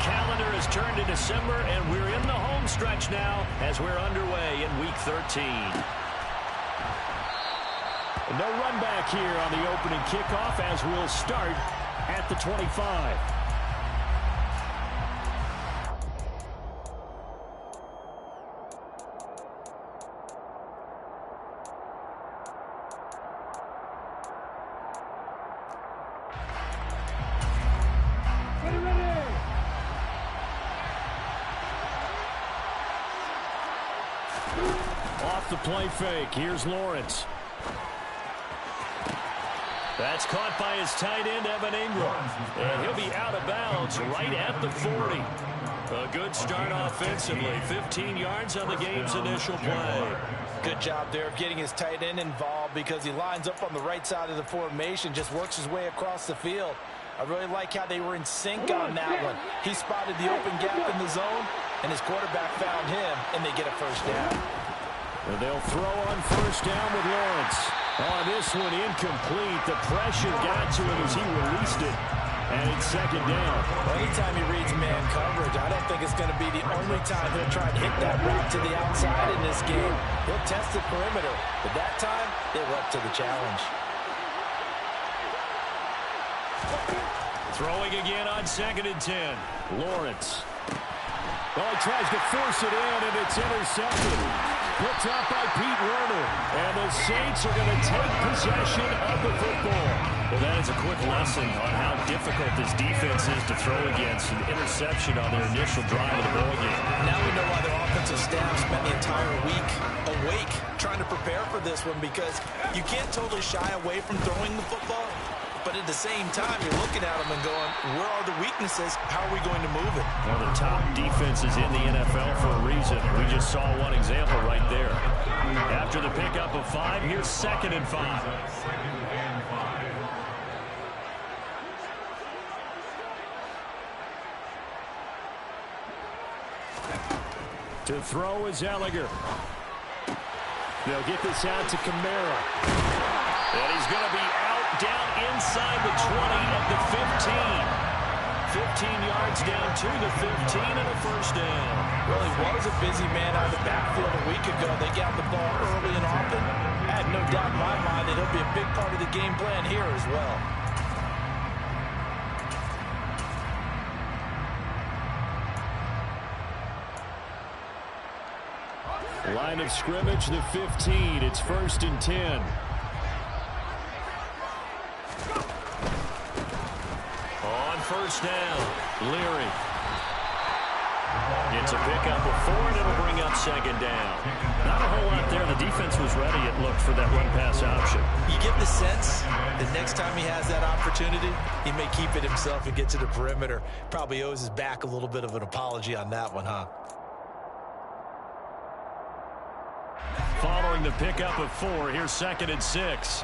calendar has turned to December, and we're in the home stretch now as we're underway in Week 13. No run back here on the opening kickoff as we'll start at the 25. Off the play fake. Here's Lawrence. That's caught by his tight end, Evan Ingram. And he'll be out of bounds right at the 40. A good start offensively. 15 yards on the game's initial play. Good job there of getting his tight end involved because he lines up on the right side of the formation, just works his way across the field. I really like how they were in sync on that one. He spotted the open gap in the zone, and his quarterback found him, and they get a first down. And they'll throw on first down with Lawrence. On this one, incomplete. The pressure got to him as he released it. And it's second down. Well, anytime he reads man coverage, I don't think it's going to be the only time he'll try to hit that route to the outside in this game. He'll test the perimeter, but that time, they were up to the challenge. Throwing again on 2nd and 10. Lawrence. Oh, he tries to force it in, and it's intercepted. Picked up by Pete Werner. And the Saints are going to take possession of the football. Well, that is a quick lesson on how difficult this defense is to throw against. An interception on their initial drive of the ball game. Now we know why their offensive staff spent the entire week awake trying to prepare for this one, because you can't totally shy away from throwing the football. But at the same time, you're looking at them and going, where are the weaknesses? How are we going to move it? Well, the top defenses in the NFL for a reason. We just saw one example right there. After the pickup of 5, here's 2nd and 5. To throw is Ellinger. They'll get this out to Kamara. And he's going to be out down inside the 20 of the 15. 15 yards down to the 15 and a first down. Well, he was a busy man out of the backfield a week ago. They got the ball early and often. I have no doubt in my mind that he'll be a big part of the game plan here as well. Line of scrimmage, the 15. It's 1st and 10. On first down, Leary. It's a pickup of 4, and it'll bring up 2nd down. Not a whole lot there. The defense was ready, it looked, for that run-pass option. You get the sense that next time he has that opportunity, he may keep it himself and get to the perimeter. Probably owes his back a little bit of an apology on that one, huh? Following the pickup of 4, here's 2nd and 6.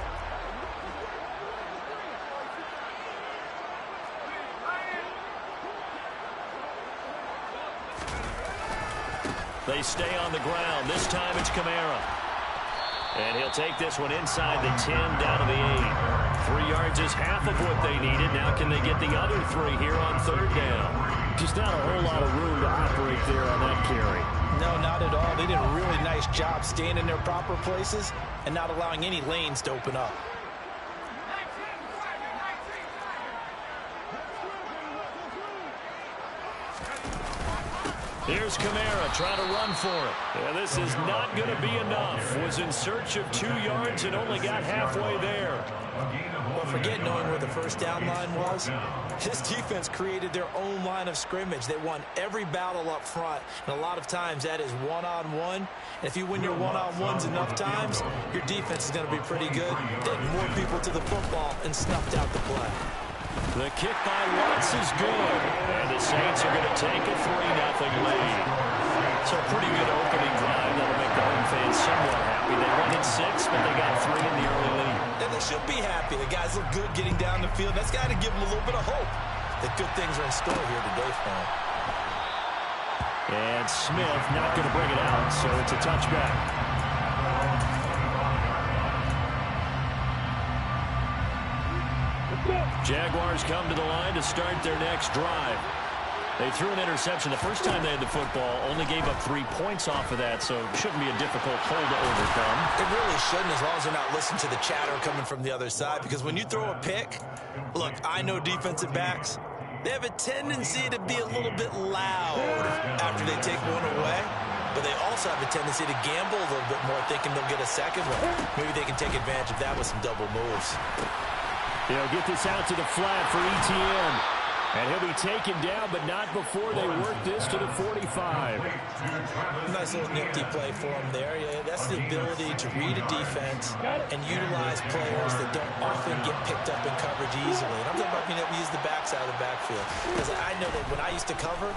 They stay on the ground. This time it's Kamara. And he'll take this one inside the 10, down to the 8. 3 yards is half of what they needed. Now can they get the other 3 here on 3rd down? Just not a whole lot of room to operate there on that carry. No, not at all. They did a really nice job staying in their proper places and not allowing any lanes to open up. Here's Kamara trying to run for it. And this is not going to be enough. Was in search of 2 yards and only got halfway there. Well, forget knowing where the first down line was. This defense created their own line of scrimmage. They won every battle up front, and a lot of times that is one-on-one. And if you win your one-on-ones enough times, your defense is going to be pretty good. They had more people to the football and snuffed out the play. The kick by Lutz is good. And the Saints are going to take a 3-0 lead. So a pretty good opening drive that'll make the home fans somewhat happy. They won in 6, but they got 3 in the early lead. And they should be happy. The guys look good getting down the field. That's got to give them a little bit of hope that good things are in store here today for them. And Smith not going to bring it out, so it's a touchback. Jaguars come to the line to start their next drive. They threw an interception the first time they had the football, only gave up 3 points off of that, so it shouldn't be a difficult hole to overcome. It really shouldn't, as long as they're not listening to the chatter coming from the other side, because when you throw a pick, look, I know defensive backs, they have a tendency to be a little bit loud after they take one away, but they also have a tendency to gamble a little bit more, thinking they'll get a second one. Maybe they can take advantage of that with some double moves. They'll get this out to the flat for ETN. And he'll be taken down, but not before they work this to the 45. Nice little nifty play for him there. Yeah, that's the ability to read a defense and utilize players that don't often get picked up in coverage easily. And I'm talking about being able to use the backside of the backfield. Because I know that when I used to cover,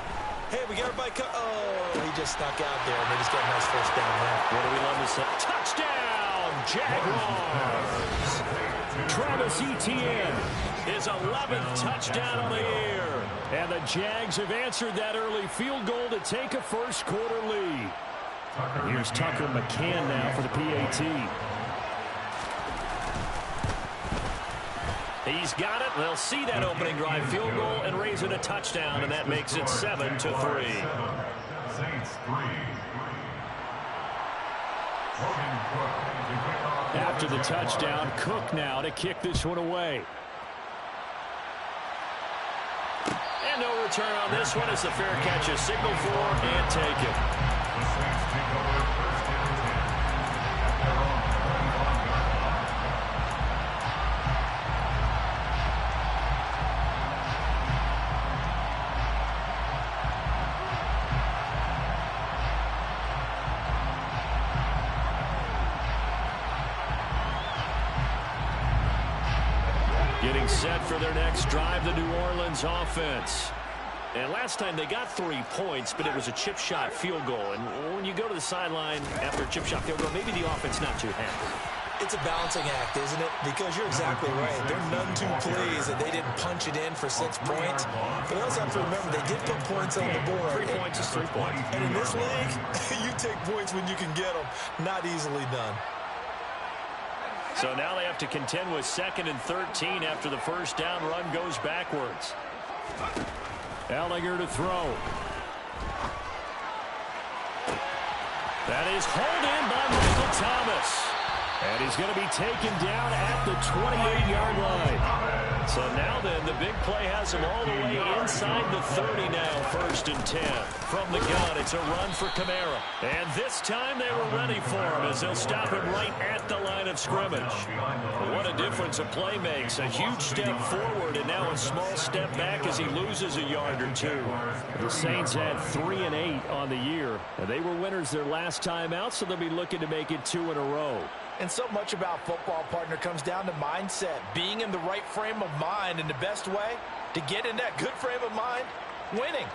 hey, we got everybody oh, he just snuck out there, and they just got a nice first down there. What do we love to say? Touchdown, Jaguars! Travis Etienne, his 11th touchdown on the year. And the Jags have answered that early field goal to take a first-quarter lead. Here's Tucker McCann now for the PAT. He's got it. They'll see that opening drive field goal and raise it a touchdown, and that makes it 7-3. After the touchdown, Cook now to kick this one away. And no return on this one as the fair catch is signaled for and taken. Getting set for their next drive, the New Orleans offense. And last time they got 3 points, but it was a chip shot field goal. And when you go to the sideline after a chip shot field goal, maybe the offense not too happy. It's a balancing act, isn't it? Because you're exactly right. They're none too pleased that they didn't punch it in for 6 points. But they also have to remember they did put points on the board. 3 points is 3 points. And in this league, you take points when you can get them. Not easily done. So now they have to contend with 2nd and 13 after the first down run goes backwards. Ellinger to throw. That is hauled in by Michael Thomas. And he's going to be taken down at the 28-yard line. So now then, the big play has him all the way inside the 30 now, 1st and 10. From the gun, it's a run for Kamara. And this time they were ready for him as they'll stop him right at the line of scrimmage. What a difference a play makes. A huge step forward and now a small step back as he loses a yard or two. The Saints had 3 and 8 on the year. And they were winners their last time out, so they'll be looking to make it 2 in a row. And so much about football, partner, comes down to mindset. Being in the right frame of mind, and the best way to get in that good frame of mind, winning.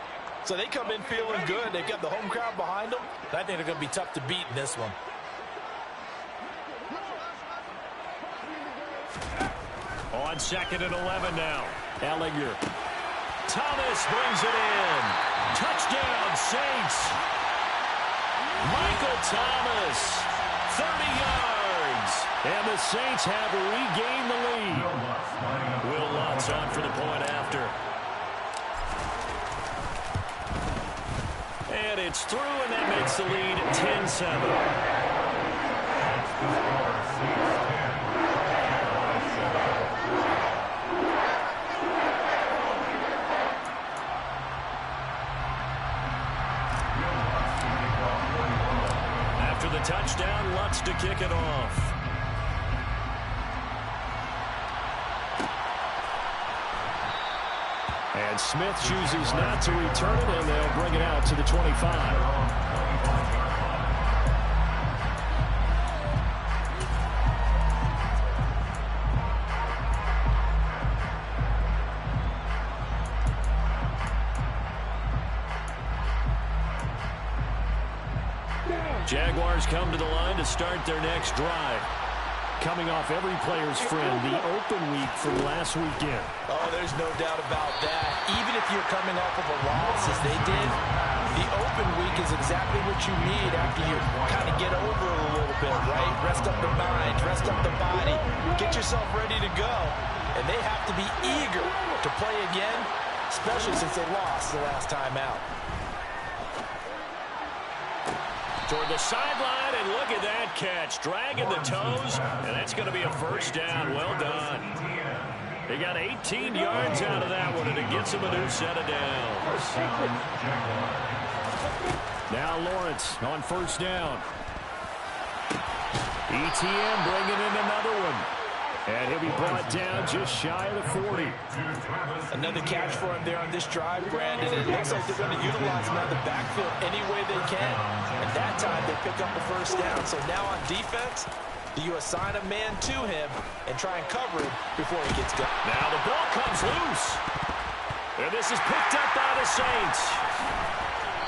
So they come in feeling good. They've got the home crowd behind them. And I think they're going to be tough to beat in this one. On 2nd and 11 now. Ellinger. Thomas brings it in. Touchdown, Saints. Michael Thomas. 30 yards. And the Saints have regained the lead. Will Lutz on for the point after. And it's through, and that makes the lead 10-7. After the touchdown, Lutz to kick it off. And Smith chooses not to return it, and they'll bring it out to the 25. Jaguars come to the line to start their next drive. Coming off every player's friend, the open week from last weekend. Oh, there's no doubt about that. Even if you're coming off of a loss as they did, the open week is exactly what you need after you kind of get over it a little bit, right? Rest up the mind, rest up the body, get yourself ready to go. And they have to be eager to play again especially since they lost the last time out. Toward the sideline, and look at that catch. Dragging the toes, and that's going to be a first down. Well done. They got 18 yards out of that one, and it gets them a new set of downs. Now Lawrence on first down. ETN bringing in another one. And he'll be brought down just shy of the 40. Another catch for him there on this drive, Brandon. It looks like they're going to utilize him out of the backfield any way they can. And that time they pick up the first down. So now on defense, do you assign a man to him and try and cover him before he gets going? Now the ball comes loose. And this is picked up by the Saints.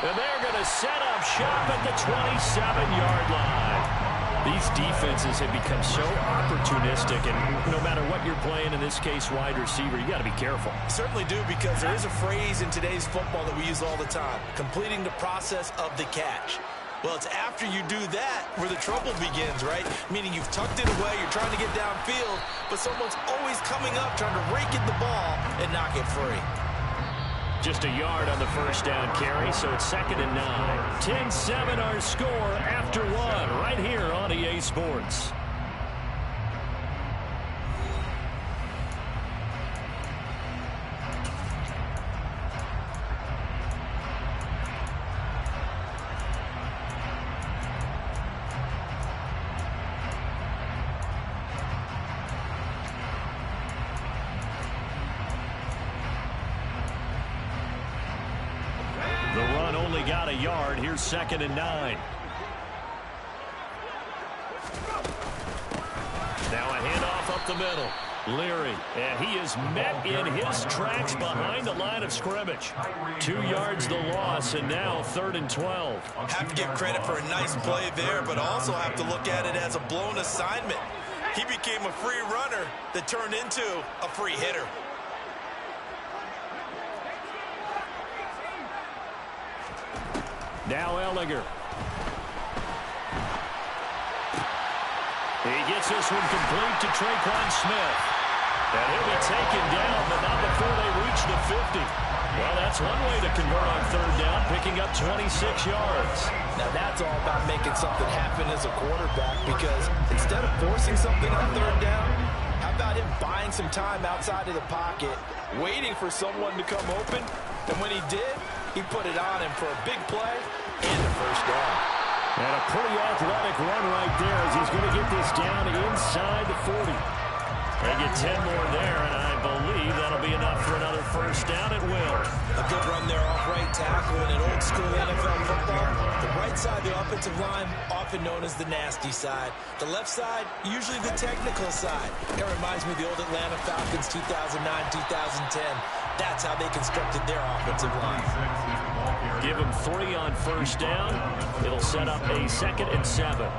And they're going to set up shop at the 27-yard line. These defenses have become so opportunistic, and no matter what you're playing, in this case wide receiver, you got to be careful. Certainly do, because there is a phrase in today's football that we use all the time, completing the process of the catch. Well, it's after you do that where the trouble begins, right? Meaning you've tucked it away, you're trying to get downfield, but someone's always coming up trying to rake in the ball and knock it free. Just a yard on the first down carry, so it's 2nd and 9. 10-7 our score after one, right here on EA Sports. The run only got a yard. Here's 2nd and 9. Now a handoff up the middle. Leary, and he is met in his tracks behind the line of scrimmage. 2 yards the loss, and now 3rd and 12. Have to give credit for a nice play there, but also have to look at it as a blown assignment. He became a free runner that turned into a free hitter. Now Ellinger. He gets this one complete to Traquan Smith. And he'll be taken down, but not before they reach the 50. Well, that's one way to convert on 3rd down, picking up 26 yards. Now that's all about making something happen as a quarterback, because instead of forcing something on 3rd down, how about him buying some time outside of the pocket, waiting for someone to come open, and when he did, he put it on him for a big play and a first down. And a pretty athletic run right there as he's going to get this down inside the 40. They get 10 more there, and I believe that'll be enough for another first down. It will. A good run there off right tackle in an old-school NFL football. The right side of the offensive line, often known as the nasty side. The left side, usually the technical side. It reminds me of the old Atlanta Falcons 2009-2010. That's how they constructed their offensive line. Give them 3 on first down. It'll set up a 2nd and 7.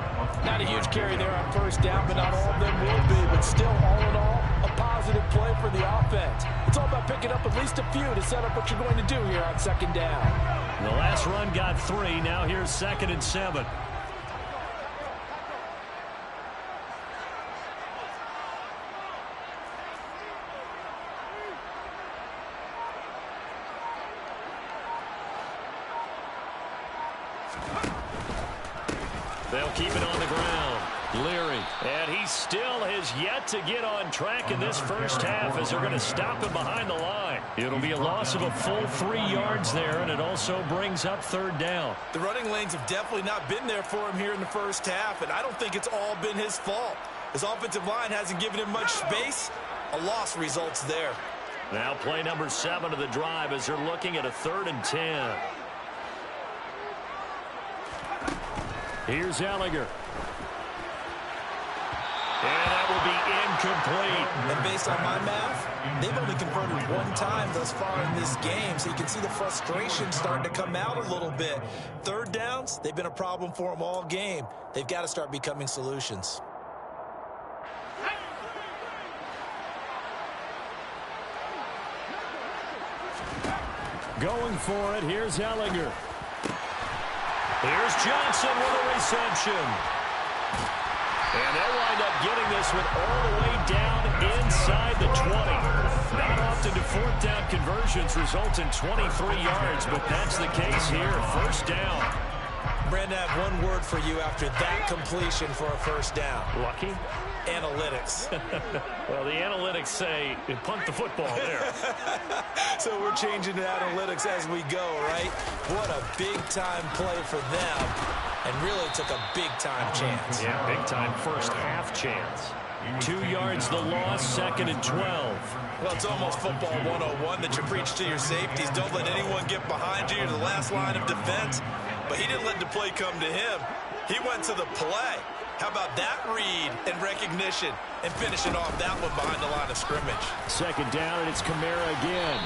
Not a huge carry there on first down, but not all of them will be. But still, all in all, a positive play for the offense. It's all about picking up at least a few to set up what you're going to do here on 2nd down. The last run got 3. Now here's 2nd and 7. They'll keep it on the ground. Leary, and he still has yet to get on track in this first half as they're going to stop him behind the line. It'll be a loss of a full 3 yards there, and it also brings up 3rd down. The running lanes have definitely not been there for him here in the first half, and I don't think it's all been his fault. His offensive line hasn't given him much space. A loss results there. Now play number 7 of the drive as they're looking at a 3rd and 10. Here's Ellinger. And that will be incomplete. And based on my math, they've only converted 1 time thus far in this game, so you can see the frustration starting to come out a little bit. 3rd downs, they've been a problem for them all game. They've got to start becoming solutions. Going for it, here's Ellinger. Here's Johnson with a reception. And they'll wind up getting this one all the way down inside the 20. Not often do 4th down Two-point conversions result in 23 yards, but that's the case here. First down. Brandon, I have one word for you after that completion for a first down. Lucky? Analytics. Well, the analytics say punt the football there. So we're changing to analytics as we go, right? What a big-time play for them, and really took a big-time chance. Yeah, big-time first half chance. 2 yards the loss, 2nd and 12. Well, it's almost football 101 that you preach to your safeties. Don't let anyone get behind you. You're the last line of defense. But he didn't let the play come to him. He went to the play. How about that read and recognition and finishing off that one behind the line of scrimmage? Second down, and it's Kamara again.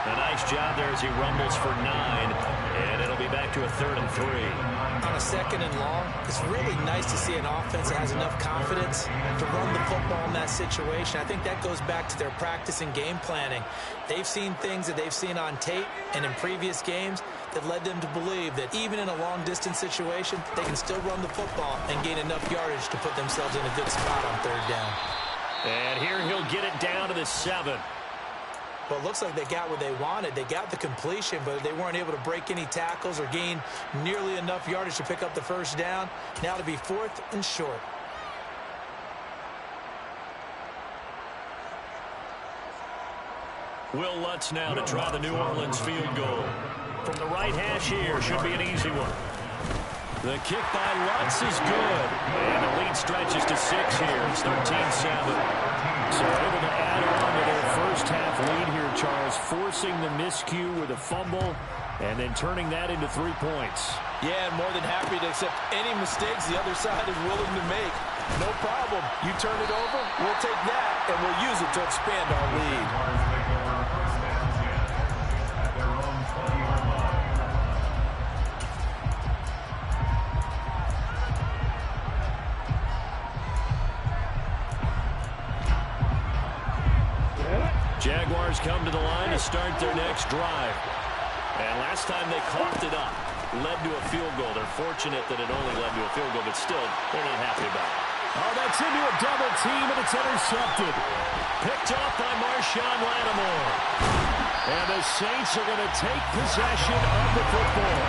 A nice job there as he rumbles for 9, and it'll be back to a 3rd and 3. On a 2nd and long, it's really nice to see an offense that has enough confidence to run the football in that situation. I think that goes back to their practice and game planning. They've seen things that they've seen on tape and in previous games that led them to believe that even in a long-distance situation, they can still run the football and gain enough yardage to put themselves in a good spot on 3rd down. And here he'll get it down to the 7. Well, it looks like they got what they wanted. They got the completion, but they weren't able to break any tackles or gain nearly enough yardage to pick up the first down. Now to be 4th and short. Will Lutz now to try the New Orleans field goal. From the right hash here, should be an easy one. The kick by Lutz is good. And the lead stretches to 6 here. It's 13-7. So able to add on to their first half lead here, Charles, forcing the miscue with a fumble and then turning that into 3 points. Yeah, and more than happy to accept any mistakes the other side is willing to make. No problem. You turn it over, we'll take that, and we'll use it to expand our lead. Jaguars come to the line to start their next drive. And last time they coughed it up, led to a field goal. They're fortunate that it only led to a field goal, but still, they're not happy about it. Oh, that's into a double team, and it's intercepted. Picked off by Marshawn Lattimore. And the Saints are going to take possession of the football.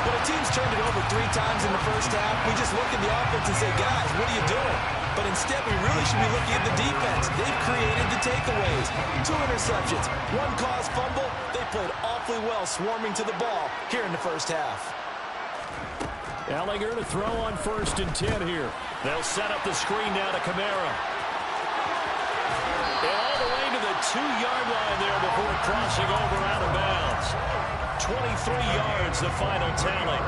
Well, the team's turned it over 3 times in the first half. We just look at the offense and say, guys, what are you doing? But instead, we really should be looking at the defense. They've created the takeaways. 2 interceptions, 1 caused fumble. They played awfully well swarming to the ball here in the first half. Ellinger to throw on 1st and 10 here. They'll set up the screen now to Kamara. And all the way to the 2-yard line there before crossing over out of bounds. 23 yards, the final tally.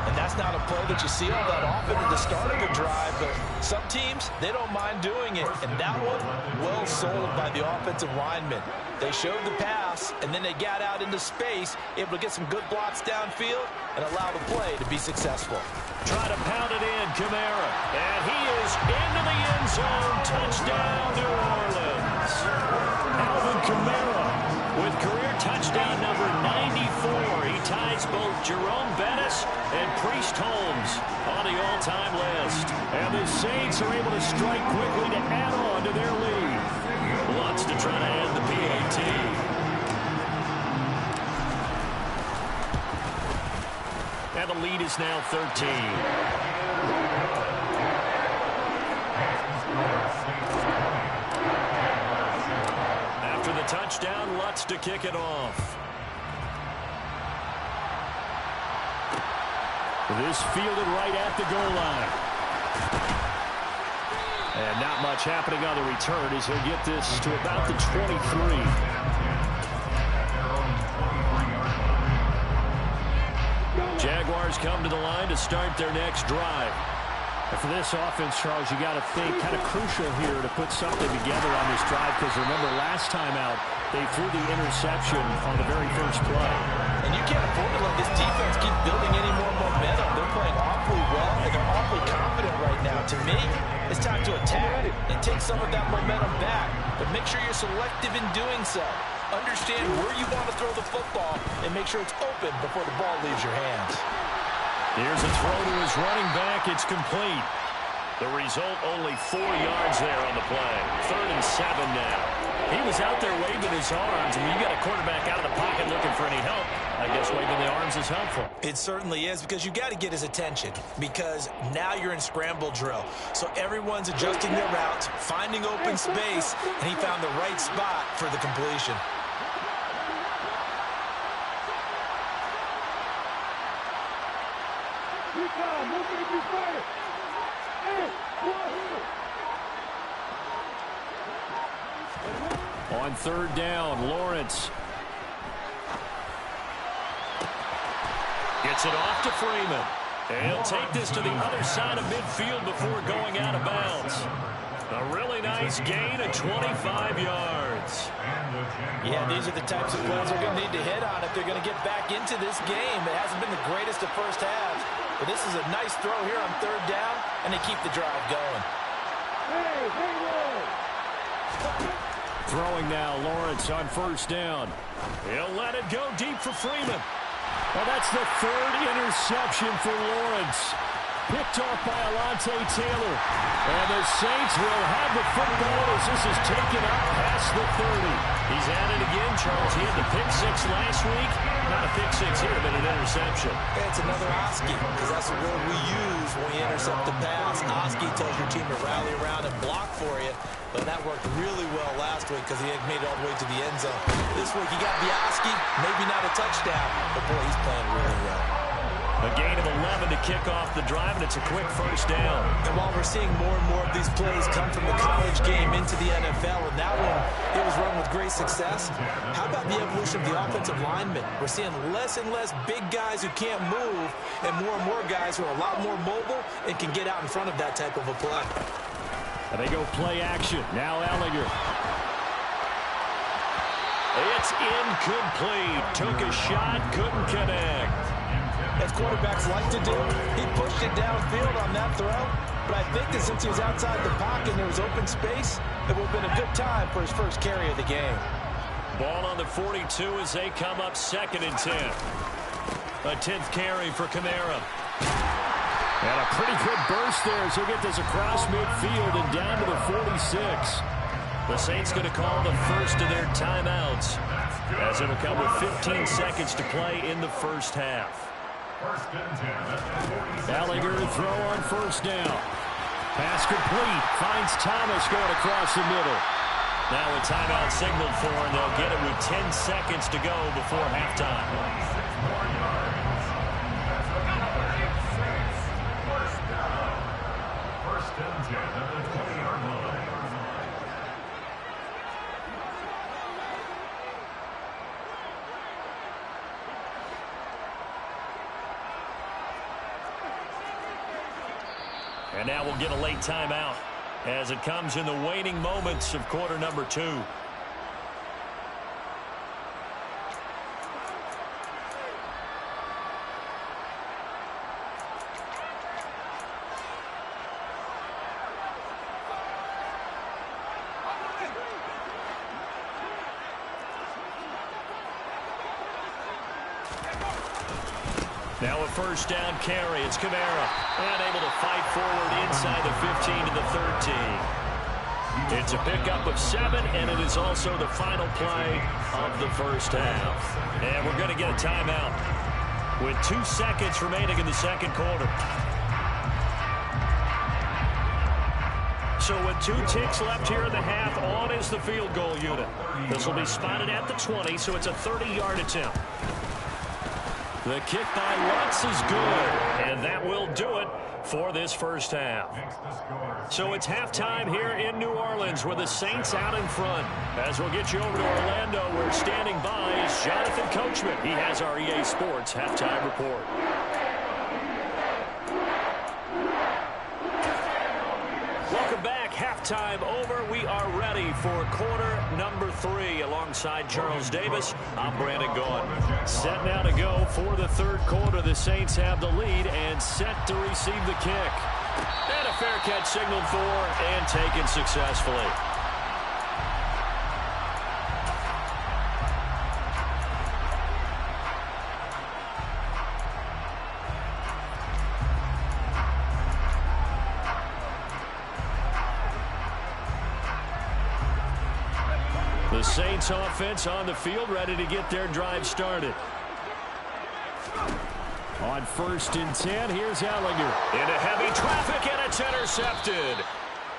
And that's not a play that you see all that often at the start of a drive, but some teams, they don't mind doing it. And that one, well sold by the offensive lineman. They showed the pass, and then they got out into space, able to get some good blocks downfield and allow the play to be successful. Try to pound it in, Kamara. And he is into the end zone. Touchdown, New Orleans. Alvin Kamara with career touchdown number 94. He ties both Jerome Bettis and Priest Holmes on the all-time list. And the Saints are able to strike quickly to add on to their lead. Lutz to try to end the PAT. And the lead is now 13. After the touchdown, Lutz to kick it off. This fielded right at the goal line. And not much happening on the return as he'll get this to about the 23. Jaguars come to the line to start their next drive. And for this offense, Charles, you got to think kind of crucial here to put something together on this drive, because remember last time out they threw the interception on the very first play. And you can't afford to let this defense keep building any more momentum. They're playing awfully well, and they're awfully confident right now. To me, it's time to attack and take some of that momentum back. But make sure you're selective in doing so. Understand where you want to throw the football and make sure it's open before the ball leaves your hands. Here's a throw to his running back. It's complete. The result, only 4 yards there on the play. 3rd and 7 now. He was out there waving his arms. When you got a quarterback out of the pocket looking for any help, I guess waving the arms is helpful. It certainly is, because you got to get his attention, because now you're in scramble drill. So everyone's adjusting their routes, finding open space, and he found the right spot for the completion. On third down, Lawrence gets it off to Freeman. And he'll take this to the other side of midfield before going out of bounds. A really nice gain of 25 yards. Yeah, these are the types of plays they're going to need to hit on if they're going to get back into this game. It hasn't been the greatest of first halves, but this is a nice throw here on third down, and they keep the drive going. Throwing now, Lawrence on first down. He'll let it go deep for Freeman. Well, that's the third interception for Lawrence. Picked off by Alontae Taylor. And the Saints will have the football as this is taken up past the 30. He's at it again, Charles. He had the pick six last week. Not a pick six here, but an interception. It's another Oski, because that's the word we use when we intercept the pass. Oski tells your team to rally around and block for you. But that worked really well last week because he had made it all the way to the end zone. This week he got Oski, maybe not a touchdown, but boy, he's playing really well. A gain of 11 to kick off the drive, and it's a quick first down. And while we're seeing more and more of these plays come from the college game into the NFL, and that one, it was run with great success, how about the evolution of the offensive linemen? We're seeing less and less big guys who can't move, and more guys who are a lot more mobile and can get out in front of that type of a play. And they go play action. Now Ellinger. It's incomplete. Took a shot, couldn't connect. As quarterbacks like to do, he pushed it downfield on that throw. But I think that since he was outside the pocket and there was open space, it would have been a good time for his first carry of the game. Ball on the 42 as they come up 2nd and 10. A 10th carry for Kamara. And a pretty good burst there as he'll get this across midfield and down to the 46. The Saints going to call the first of their timeouts as it'll come with 15 seconds to play in the first half. Ellinger to throw on first down. Pass complete. Finds Thomas going across the middle. Now a timeout signaled for, and they'll get it with 10 seconds to go before halftime. And now we'll get a late timeout as it comes in the waning moments of quarter number 2. Now a first down carry. It's Kamara. Unable to fight forward inside the 15 to the 13. It's a pickup of 7, and it is also the final play of the first half. And we're going to get a timeout with 2 seconds remaining in the second quarter. So with 2 ticks left here in the half, on is the field goal unit. This will be spotted at the 20, so it's a 30-yard attempt. The kick by Lutz is good, and that will do it for this first half. So it's halftime here in New Orleans with the Saints out in front. As we'll get you over to Orlando, where standing by is Jonathan Coachman. He has our EA Sports halftime report. Welcome back. Halftime over. We are ready for quarter number 3 alongside Charles Davis. I'm Brandon Gaughan. Set now to go for the third quarter. The Saints have the lead and set to receive the kick. And a fair catch signaled for and taken successfully. The Saints offense on the field, ready to get their drive started. On 1st and 10, here's Ellinger. Into heavy traffic, and it's intercepted.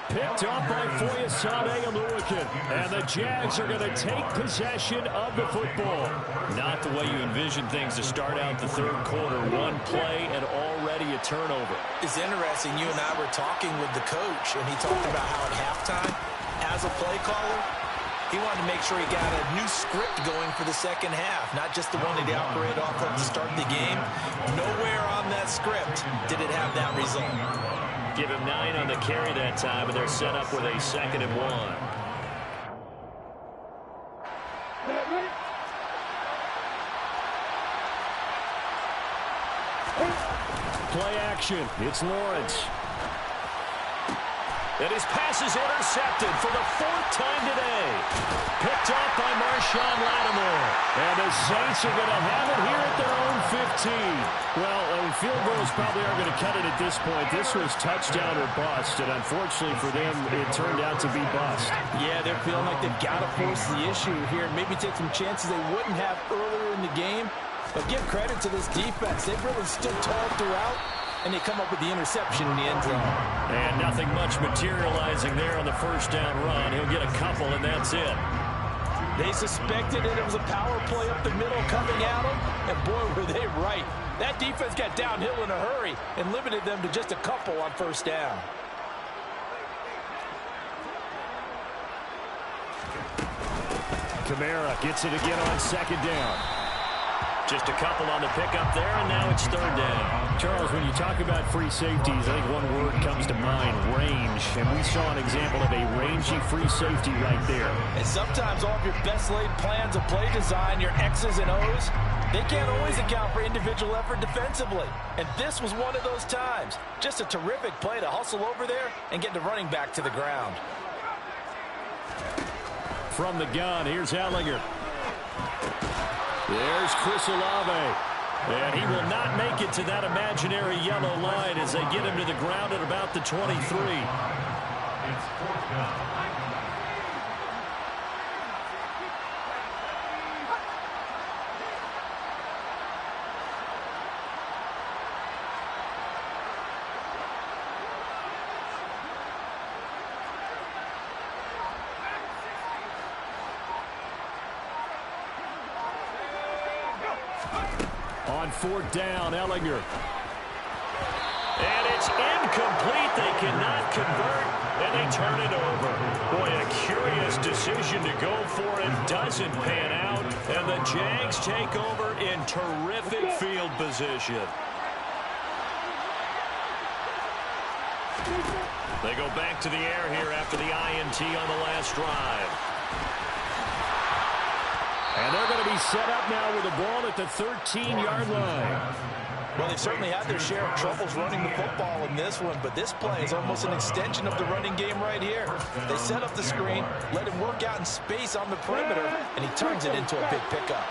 Picked up by Foyesade Aluakin. And the Jags are going to take possession of the football. Not the way you envision things to start out the third quarter. One play and already a turnover. It's interesting. You and I were talking with the coach, and he talked about how at halftime, as a play caller, he wanted to make sure he got a new script going for the second half, not just the one that he operated off of to start the game. Nowhere on that script did it have that result. Give him 9 on the carry that time, and they're set up with a 2nd and 1. Play action. It's Lawrence. And his pass is intercepted for the 4th time today. Picked off by Marshawn Lattimore. And the Saints are going to have it here at their own 15. Well, field goals probably aren't going to cut it at this point. This was touchdown or bust, and unfortunately for them, it turned out to be bust. Yeah, they're feeling like they've got to force the issue here and maybe take some chances they wouldn't have earlier in the game. But give credit to this defense. They've really stood tall throughout, and they come up with the interception in the end zone. And nothing much materializing there on the 1st down run. He'll get a couple, and that's it. They suspected it was a power play up the middle coming at them, and boy, were they right. That defense got downhill in a hurry and limited them to just a couple on 1st down. Kamara gets it again on 2nd down. Just a couple on the pickup there, and now it's 3rd down. Charles, when you talk about free safeties, I think one word comes to mind, range. And we saw an example of a rangy free safety right there. And sometimes all of your best laid plans of play design, your X's and O's, they can't always account for individual effort defensively. And this was one of those times. Just a terrific play to hustle over there and get the running back to the ground. From the gun, here's Ellinger. There's Chris Olave. And he will not make it to that imaginary yellow line as they get him to the ground at about the 23. It's 4th down. On 4th down, Ellinger. And it's incomplete. They cannot convert, and they turn it over. Boy, a curious decision to go for it. Doesn't pan out, and the Jags take over in terrific field position. They go back to the air here after the INT on the last drive. And they're going to be set up now with the ball at the 13-yard line. Well, they've certainly had their share of troubles running the football in this one, but this play is almost an extension of the running game right here. They set up the screen, let him work out in space on the perimeter, and he turns it into a big pickup.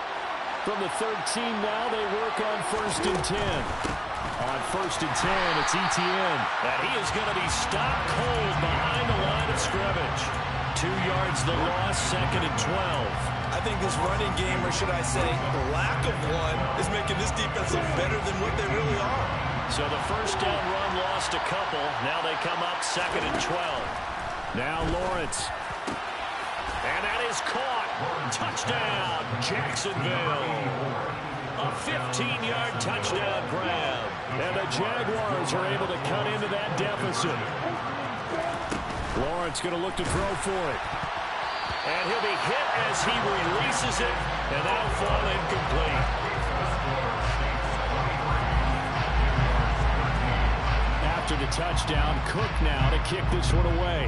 From the 13 now, they work on 1st and 10. On 1st and 10, it's Etienne. And he is going to be stopped cold behind the line of scrimmage. 2 yards the loss, 2nd and 12. I think this running game, or should I say lack of one, is making this defense look better than what they really are. So the 1st down run lost a couple. Now they come up 2nd and 12. Now Lawrence. And that is caught. Touchdown, Jacksonville. A 15-yard touchdown grab. And the Jaguars are able to cut into that deficit. Lawrence going to look to throw for it. And he'll be hit as he releases it, and that'll fall incomplete. After the touchdown, Cook now to kick this one away.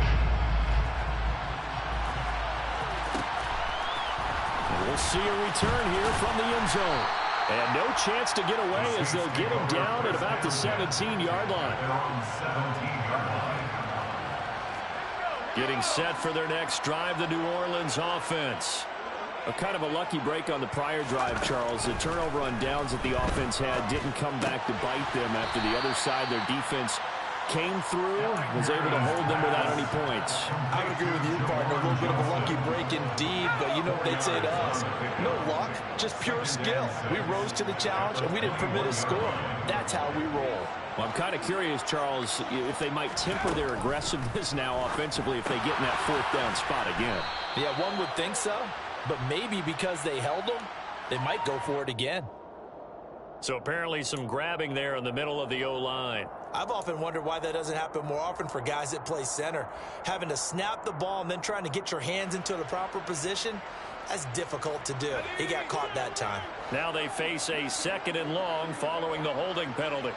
And we'll see a return here from the end zone. And no chance to get away as they'll get him down at about the 17-yard line. Getting set for their next drive, the New Orleans offense. A kind of a lucky break on the prior drive, Charles. The turnover on downs that the offense had didn't come back to bite them after the other side. Their defense came through, was able to hold them without any points. I would agree with you, partner. A little bit of a lucky break indeed, but you know what they'd say to us? No luck, just pure skill. We rose to the challenge, and we didn't permit a score. That's how we roll. Well, I'm kind of curious, Charles, if they might temper their aggressiveness now offensively if they get in that fourth down spot again. Yeah, one would think so, but maybe because they held them, they might go for it again. So apparently some grabbing there in the middle of the O-line. I've often wondered why that doesn't happen more often for guys that play center. Having to snap the ball and then trying to get your hands into the proper position, that's difficult to do. He got caught that time. Now they face a 2nd and long following the holding penalty.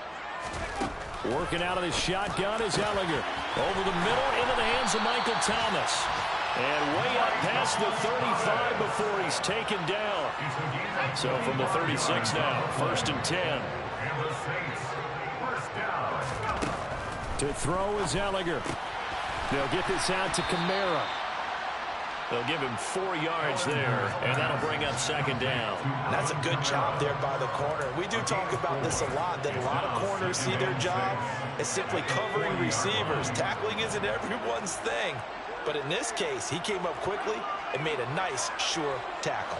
Working out of the shotgun is Ellinger. Over the middle into the hands of Michael Thomas. And way up past the 35 before he's taken down. So from the 36 now, 1st and 10. To throw is Ellinger. They'll get this out to Kamara. They'll give him 4 yards there, and that'll bring up 2nd down. That's a good job there by the corner. We do talk about this a lot, that a lot of corners see their job as simply covering receivers. Tackling isn't everyone's thing. But in this case, he came up quickly and made a nice, sure tackle.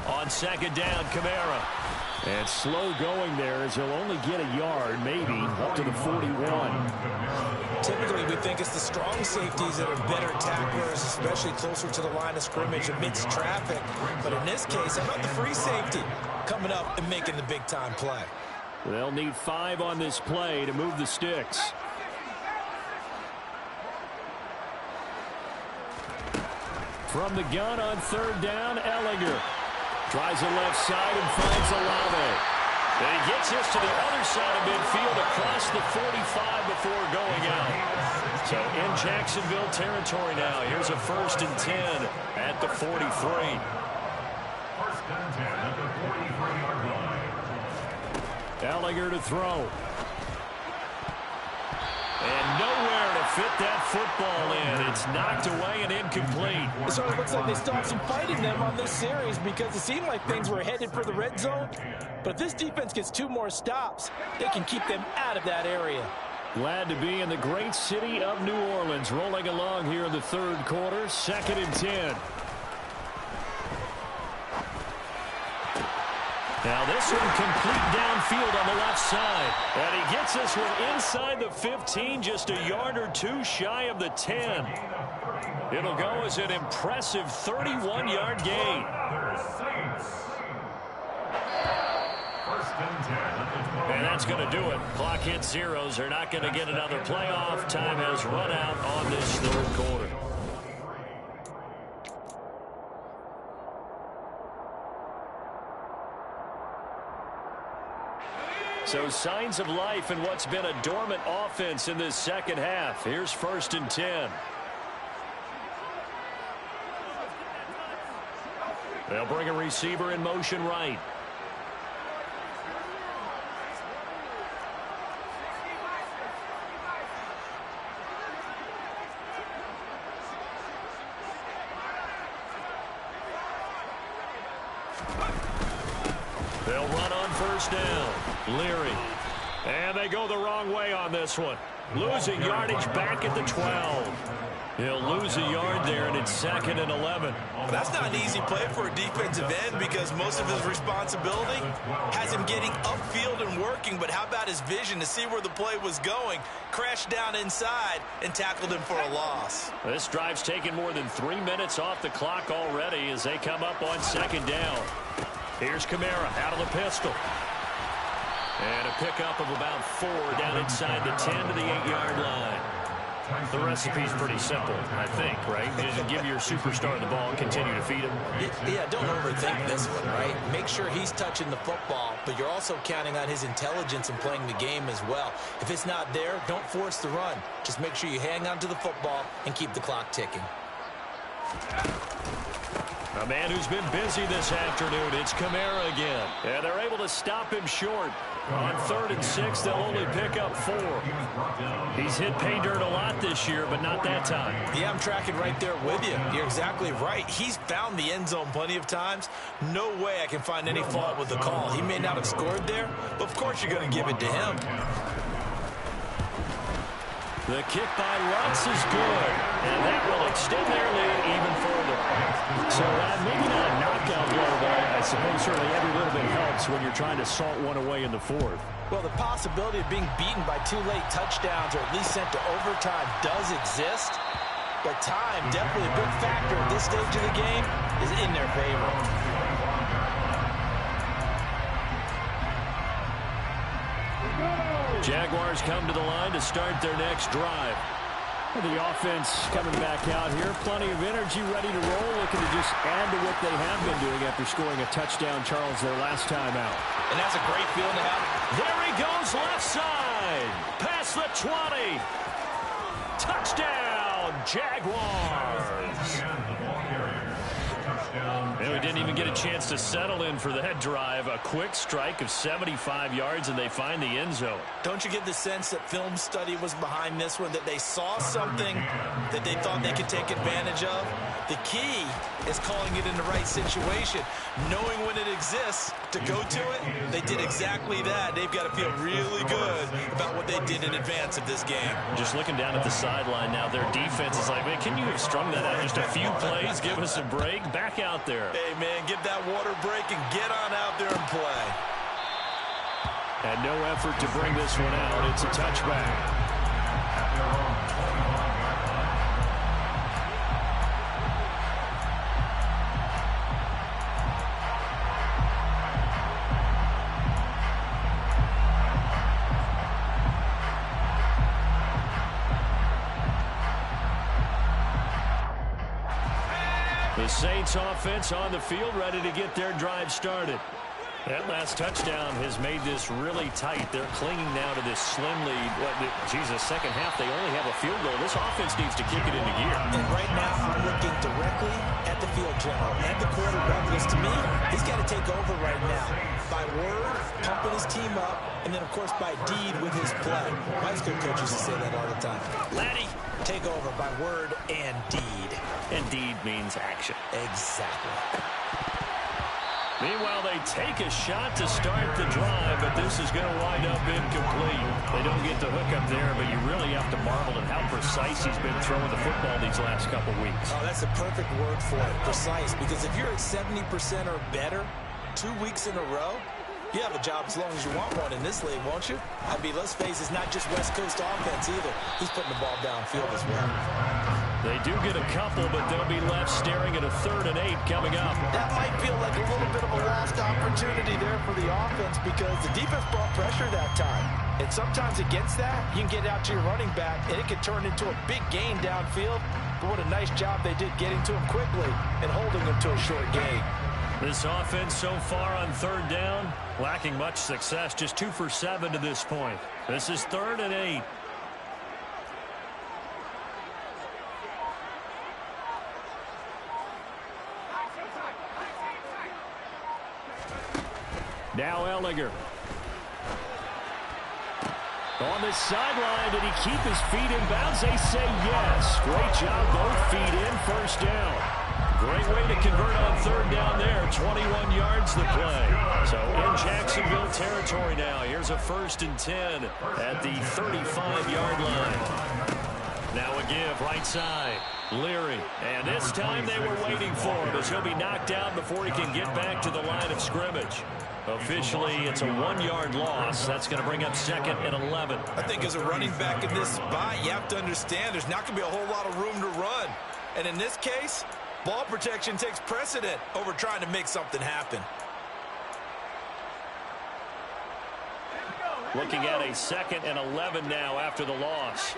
On 2nd down, Kamara. And slow going there as he'll only get a yard, maybe, up to the 41. Typically, we think it's the strong safeties that are better tacklers, especially closer to the line of scrimmage amidst traffic. But in this case, how about the free safety coming up and making the big-time play? They'll need 5 on this play to move the sticks. From the gun on 3rd down, Ellinger. Tries the left side and finds Olave. And he gets this to the other side of midfield across the 45 before going out. So in Jacksonville territory now. Here's a 1st and 10 at the 43. 1st and 10 at the 43-yard line. Ellinger to throw. And nowhere to fit that football in. It's knocked away and incomplete. It sort of looks like they still have some fight in them on this series because it seemed like things were headed for the red zone. But if this defense gets 2 more stops, they can keep them out of that area. Glad to be in the great city of New Orleans. Rolling along here in the 3rd quarter. 2nd and 10. Now this one complete downfield on the left side. And he gets this one inside the 15, just a yard or 2 shy of the 10. It'll go as an impressive 31-yard gain. And that's going to do it. Clock hits zeros. They're not going to get another playoff. Time has run out on this 3rd quarter. So signs of life in what's been a dormant offense in this 2nd half. Here's 1st and 10. They'll bring a receiver in motion right. They'll run on 1st down. Leary. And they go the wrong way on this one. Losing yardage back at the 12. He'll lose a yard there, and it's 2nd and 11. Well, that's not an easy play for a defensive end because most of his responsibility has him getting upfield and working. But how about his vision to see where the play was going? Crashed down inside and tackled him for a loss. This drive's taken more than 3 minutes off the clock already as they come up on 2nd down. Here's Kamara out of the pistol. And a pickup of about 4 down inside the 10 to the 8-yard line. The recipe's pretty simple, I think, right? Just give your superstar the ball and continue to feed him. Yeah, don't overthink this one, right? Make sure he's touching the football, but you're also counting on his intelligence in playing the game as well. If it's not there, don't force the run. Just make sure you hang on to the football and keep the clock ticking. A man who's been busy this afternoon. It's Kamara again. And they're able to stop him short. On 3rd and 6, they'll only pick up 4. He's hit pay dirt a lot this year, but not that time. Yeah, I'm tracking right there with you. You're exactly right. He's found the end zone plenty of times. No way I can find any fault with the call. He may not have scored there, but of course you're going to give it to him. The kick by Lutz is good, and that will extend their lead even further. So maybe not a knockout blow, but I suppose certainly every little bit helps when you're trying to salt one away in the 4th. Well, the possibility of being beaten by 2 late touchdowns or at least sent to overtime does exist, but time, definitely a big factor at this stage of the game, is in their favor. Jaguars come to the line to start their next drive. The offense coming back out here. Plenty of energy, ready to roll, looking to just add to what they have been doing after scoring a touchdown, Charles, their last time out. And that's a great feeling to have. There he goes, left side. Past the 20. Touchdown, Jaguars. And we didn't even get a chance to settle in for that drive. A quick strike of 75 yards, and they find the end zone. Don't you get the sense that film study was behind this one, that they saw something that they thought they could take advantage of? The key is calling it in the right situation, knowing when it exists to go to it. They did exactly that. They've got to feel really good about what they did in advance of this game. Just looking down at the sideline now, their defense is like, man, can you have strung that out just a few plays? Give us a break. Back out there. Hey, man, give that water break and get on out there and play. And no effort to bring this one out. It's a touchback. The Saints offense on the field, ready to get their drive started. That last touchdown has made this really tight. They're clinging now to this slim lead. Second half, they only have a field goal. This offense needs to kick it into gear. And right now, I'm looking directly at the field general and the quarterback, because to me, he's got to take over right now. By word, pumping his team up, and then, of course, by deed with his play. My school coach used to say that all the time. Laddie, take over by word and deed. And deed means action. Exactly. Meanwhile, they take a shot to start the drive, but this is going to wind up incomplete. They don't get the hook up there, but you really have to marvel at how precise he's been throwing the football these last couple weeks. Oh, that's a perfect word for it, precise, because if you're at 70% or better 2 weeks in a row, you have a job as long as you want one in this league, won't you? I mean, let's face it, it's not just West Coast offense either. He's putting the ball downfield as well. They do get a couple, but they'll be left staring at a 3rd and 8 coming up. That might feel like a little bit of a lost opportunity there for the offense, because the defense brought pressure that time. And sometimes against that, you can get out to your running back, and it can turn into a big gain downfield. But what a nice job they did getting to him quickly and holding him to a short gain. This offense so far on 3rd down, lacking much success, just 2 for 7 to this point. This is 3rd and 8. Now Ellinger. On the sideline, did he keep his feet in bounds? They say yes. Great job, both feet in, 1st down. Great way to convert on 3rd down there. 21 yards the play. So in Jacksonville territory now. Here's a 1st and 10 at the 35-yard line. Now a give, right side. Leary. And this time they were waiting for him, as he'll be knocked out before he can get back to the line of scrimmage. Officially, it's a 1-yard loss. That's going to bring up 2nd and 11. I think as a running back in this spot, you have to understand there's not going to be a whole lot of room to run. And in this case, ball protection takes precedent over trying to make something happen. Looking at a 2nd and 11 now after the loss.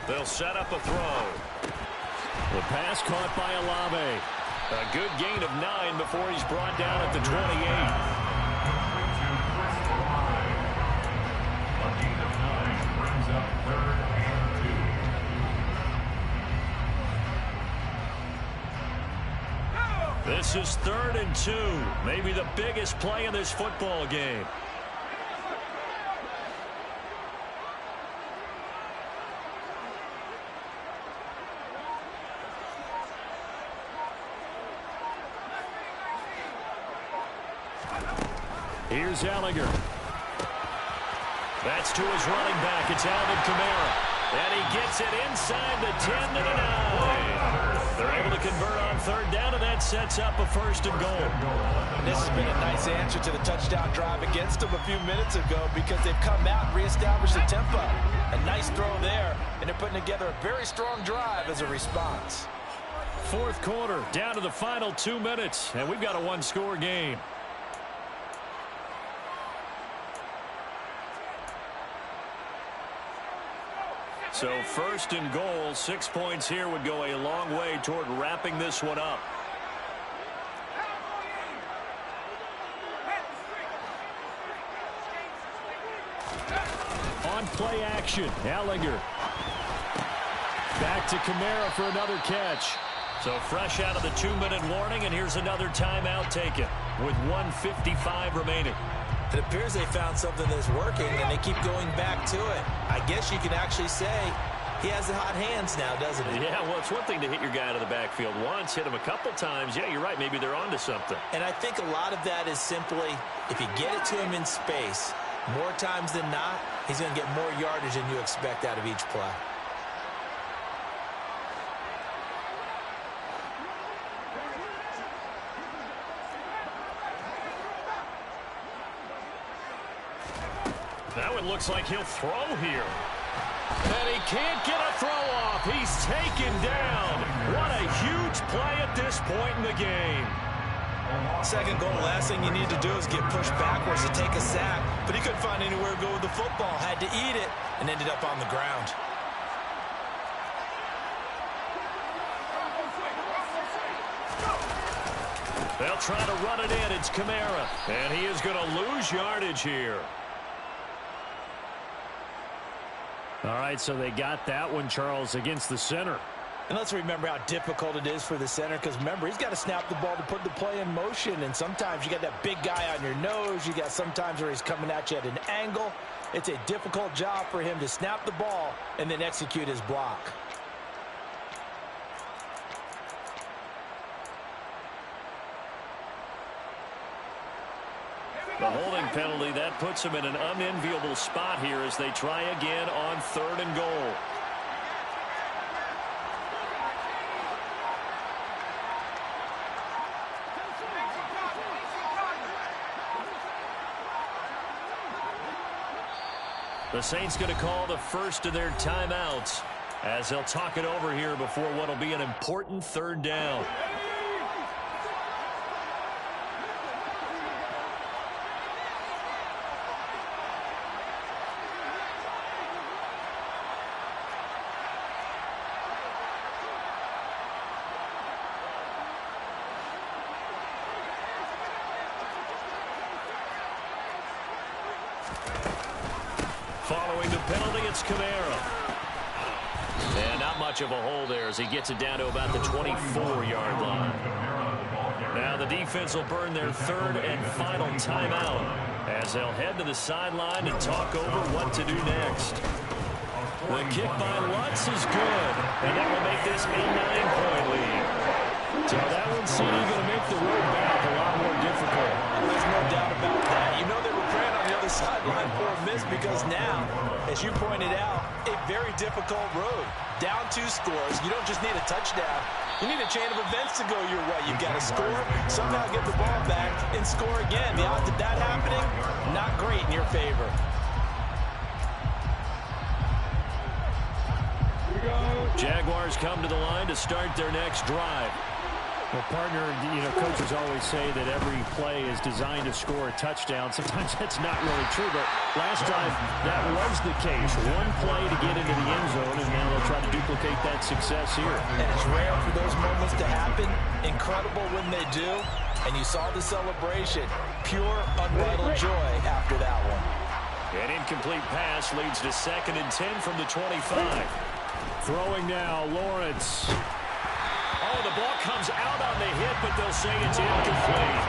They'll set up a throw. The pass caught by Olave. A good gain of 9 before he's brought down at the 28. This is 3rd and 2. Maybe the biggest play in this football game. Here's Ellinger. That's to his running back. It's Alvin Kamara. And he gets it inside the 10 to the 9. They're able to convert on 3rd down, and that sets up a 1st and goal. This has been a nice answer to the touchdown drive against them a few minutes ago because they've come out and reestablished the tempo. A nice throw there, and they're putting together a very strong drive as a response. 4th quarter, down to the final 2 minutes, and we've got a one-score game. So 1st and goal, 6 points here would go a long way toward wrapping this one up. On play action, Ellinger. Back to Kamara for another catch. So fresh out of the 2-minute warning, and here's another timeout taken with 1:55 remaining. It appears they found something that's working, and they keep going back to it. I guess you can actually say he has the hot hands now, doesn't he? Yeah, well, it's one thing to hit your guy out of the backfield once, hit him a couple times. Yeah, you're right. Maybe they're onto something. And I think a lot of that is simply if you get it to him in space, more times than not, he's going to get more yardage than you expect out of each play. Now it looks like he'll throw here. And he can't get a throw off. He's taken down. What a huge play at this point in the game. 2nd goal, last thing you need to do is get pushed backwards to take a sack. But he couldn't find anywhere to go with the football. Had to eat it and ended up on the ground. They'll try to run it in. It's Kamara. And he is going to lose yardage here. All right, so they got that one, Charles, against the center. And let's remember how difficult it is for the center because, remember, he's got to snap the ball to put the play in motion. And sometimes you got that big guy on your nose. You got sometimes where he's coming at you at an angle. It's a difficult job for him to snap the ball and then execute his block. The holding penalty, that puts him in an unenviable spot here as they try again on 3rd and goal. The Saints going to call the first of their timeouts as they'll talk it over here before what will be an important 3rd down. Following the penalty, it's Kamara. And not much of a hole there as he gets it down to about the 24-yard line. Now the defense will burn their 3rd and final timeout as they'll head to the sideline and talk over what to do next. The kick by Lutz is good, and that will make this a 9-point lead. So that one's going to make the road back a lot more difficult. There's no doubt about that. You know they were praying on the other sideline for a miss because now, as you pointed out, a very difficult road. Down 2 scores. You don't just need a touchdown. You need a chain of events to go your way. You've got to score, somehow get the ball back, and score again. The odds of that happening, not great in your favor. Jaguars come to the line to start their next drive. Well, partner, coaches always say that every play is designed to score a touchdown. Sometimes that's not really true, but last time that was the case. One play to get into the end zone, and now they'll try to duplicate that success here. And it's rare for those moments to happen. Incredible when they do. And you saw the celebration. Pure, unbridled joy after that one. An incomplete pass leads to 2nd and 10 from the 25. Throwing now, Lawrence. Oh, the ball comes out on the hit it, but they'll say it's incomplete.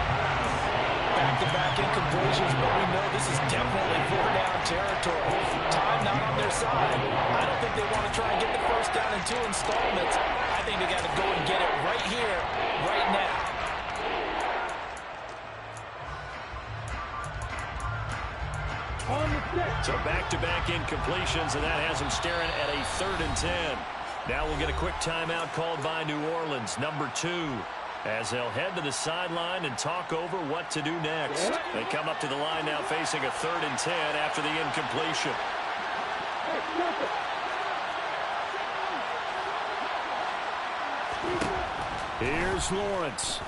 Back-to-back incompletions, but we know this is definitely four-down territory. Time not on their side. I don't think they want to try and get the first down in 2 installments. I think they got to go and get it right here, right now. So back-to-back incompletions, and that has them staring at a 3rd and 10. Now we'll get a quick timeout called by New Orleans, number 2, as they'll head to the sideline and talk over what to do next. They come up to the line now facing a 3rd and 10 after the incompletion. Here's Lawrence.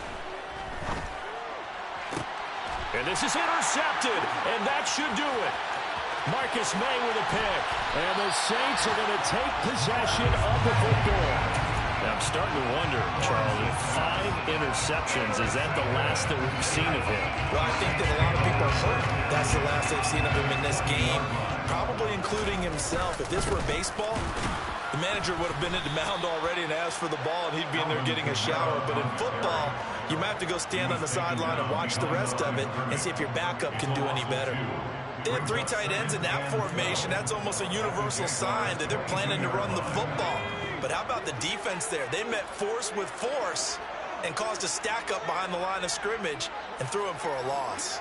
And this is intercepted, and that should do it. Marcus May with a pick. And the Saints are going to take possession of the football. Now, I'm starting to wonder, Charlie, 5 interceptions, is that the last that we've seen of him? Well, I think that a lot of people hope that's the last they've seen of him in this game, probably including himself. If this were baseball, the manager would have been at the mound already and asked for the ball, and he'd be in there getting a shower. But in football, you might have to go stand on the sideline and watch the rest of it and see if your backup can do any better. They have 3 tight ends in that formation. That's almost a universal sign that they're planning to run the football. But how about the defense there? They met force with force and caused a stack up behind the line of scrimmage and threw him for a loss.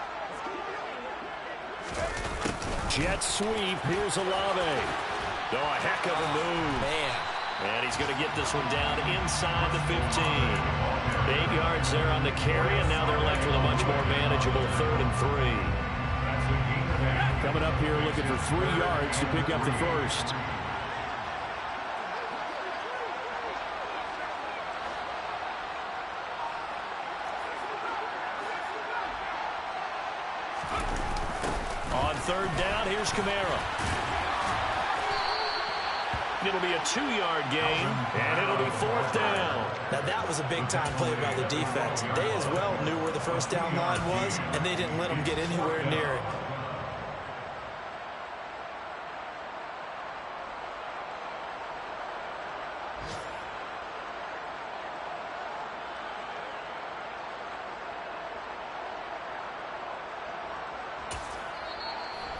Jet sweep. Here's Olave. Oh, a heck of a move. Man. And he's going to get this one down inside the 15. 8 yards there on the carry, and now they're left with a much more manageable 3rd and 3. Coming up here looking for 3 yards to pick up the first. On 3rd down, here's Kamara. It'll be a 2-yard gain, and it'll be 4th down. Now that was a big-time play by the defense. They as well knew where the first down line was, and they didn't let them get anywhere near it.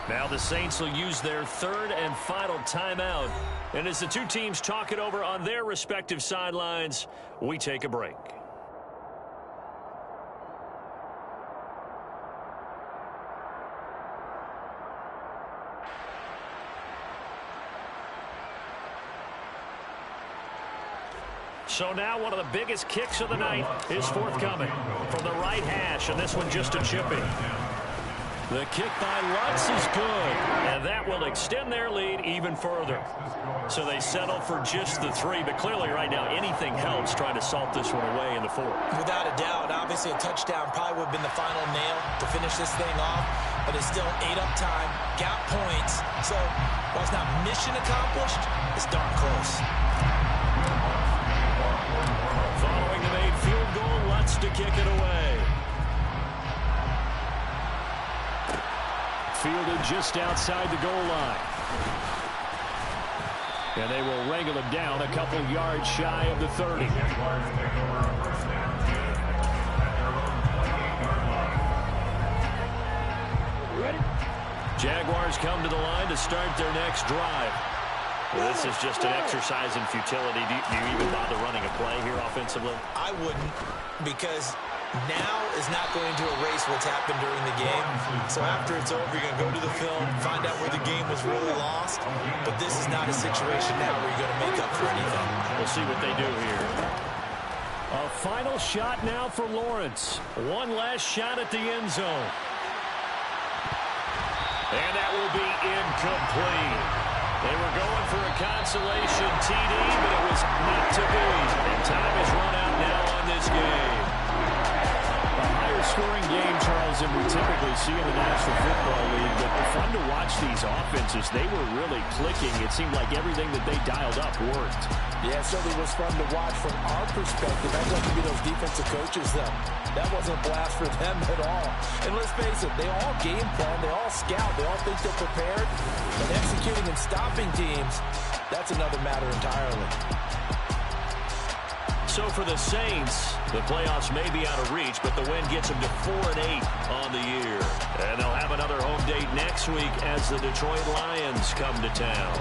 Now the Saints will use their 3rd and final timeout. And as the 2 teams talk it over on their respective sidelines, we take a break. So now one of the biggest kicks of the night is forthcoming from the right hash, and this one just a chipping. The kick by Lutz is good, and that will extend their lead even further. So they settle for just the 3, but clearly right now anything helps trying to salt this one away in the 4th. Without a doubt, obviously a touchdown probably would have been the final nail to finish this thing off, but it's still 8 up time, got points. So while it's not mission accomplished, it's darn close. Following the made field goal, Lutz to kick it away. Fielded just outside the goal line. And they will wrangle him down a couple yards shy of the 30. Jaguars come to the line to start their next drive. Well, this is just an exercise in futility. Do you even bother running a play here offensively? I wouldn't, because now is not going to erase what's happened during the game. So after it's over, you're going to go to the film, find out where the game was really lost. But this is not a situation now where you're going to make up for anything. We'll see what they do here. A final shot now for Lawrence. One last shot at the end zone. And that will be incomplete. They were going for a consolation TD, but it was not to be. And time is run out now on this game. A higher-scoring game, Charles, than we typically see in the National Football League. But fun to watch these offenses. They were really clicking. It seemed like everything that they dialed up worked. Yeah, it certainly was fun to watch from our perspective. That doesn't be those defensive coaches, though. That wasn't a blast for them at all. And let's face it, they all game plan, they all scout, they all think they're prepared. But executing and stopping teams, that's another matter entirely. So for the Saints, the playoffs may be out of reach, but the win gets them to 4-8 on the year. And they'll have another home date next week as the Detroit Lions come to town.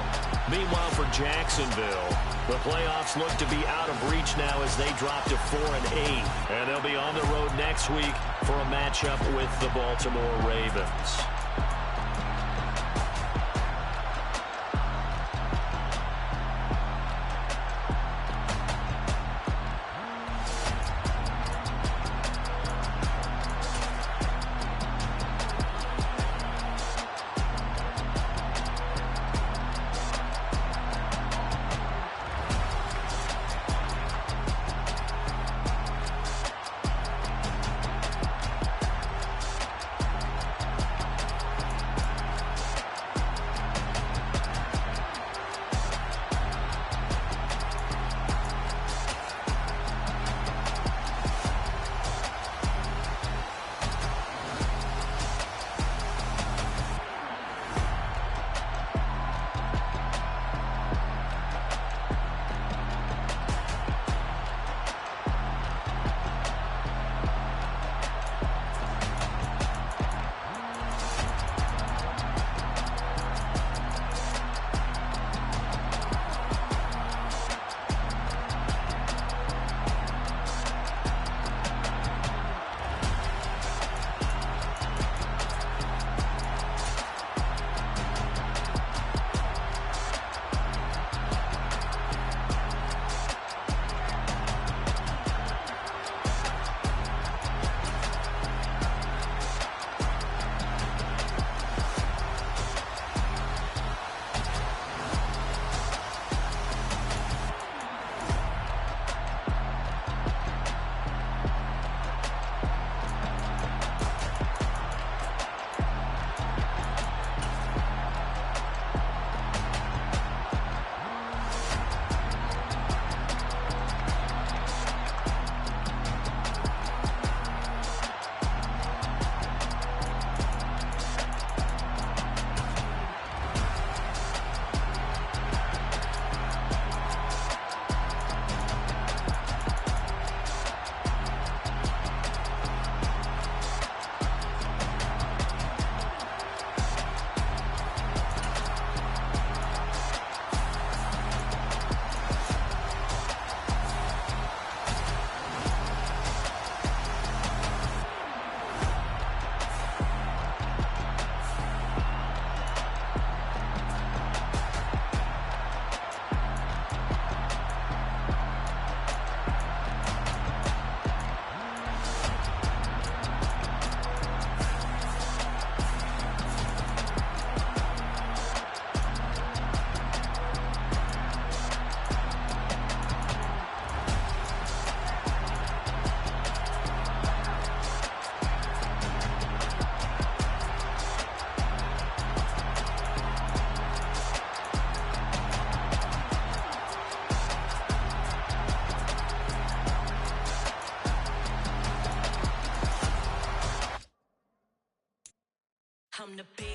Meanwhile, for Jacksonville, the playoffs look to be out of reach now as they drop to 4-8. And they'll be on the road next week for a matchup with the Baltimore Ravens.